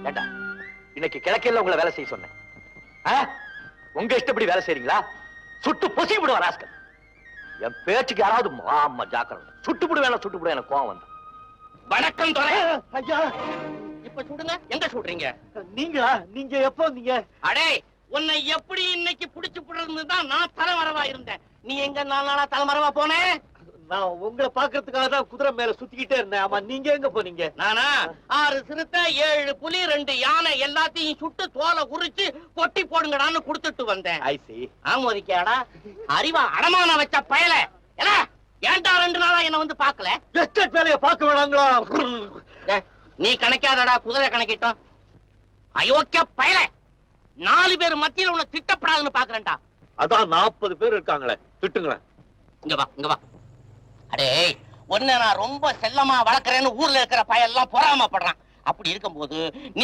ஏண்டா இன்னைக்கு கிழக்கையில உங்களை வேலை செய்ய சொன்னேன். உங்க இஷ்டப்படி வேலை செய்றீங்களா? சுட்டு பொசி விடுவார் ராஸ்கல். என் பேச்சுக்கு யாராவது ஆமா ஜாக்கிரதை. சுட்டு விடுவேன் எனக்கு கோவம் வந்து. வணக்கம் துரை. ஐயா இப்ப சுடுங்க. எங்க சுடுறீங்க? நீங்க எப்போ வந்தீங்க? அடே உன்னை எப்படி இன்னைக்கு புடிச்சு புடுறதுதான் நான் தலைமறைவா இருந்தேன். நீ எங்க 4 நாளா தலைமறைவா போனேன்? நான் உங்களை பாக்குறதுக்காக தான் குதிரை மேல சுத்திக்கிட்டே இருந்தேன். ஆமா, நீங்க எங்க போனீங்க? நானா 6 சிறுத்தை 7 புலி 2 யானை எல்லாத்தையும் சுட்டு தோலை உரிச்சு பொட்டி போடுங்கடான்னு கொடுத்துட்டு வந்தேன். ஐ சி. ஆமோதிக்காடா அறிவா அடமான வச்ச பயல. ஏன்டா 2 நாளா என்ன வந்து பாக்கல? எஸ்டேட் வேலைய பார்க்க வேணாங்களா? நீ கணக்காதடா, குதிரை கணக்கிட்டோம். அயோக்கிய பயல, 4 பேர் மத்தியில உன்னை திட்டப்படாதுன்னு பாக்குறேன்டா. அதான் 40 பேர் இருக்காங்களே, திட்டுங்களேன். இங்க வா. அடே உன்னை நான் ரொம்ப செல்லமா வளர்க்கறேன்னு ஊர்ல இருக்கிற பயெல்லாம் பொறாமப்படுறான். அப்படி இருக்கும்போது நீ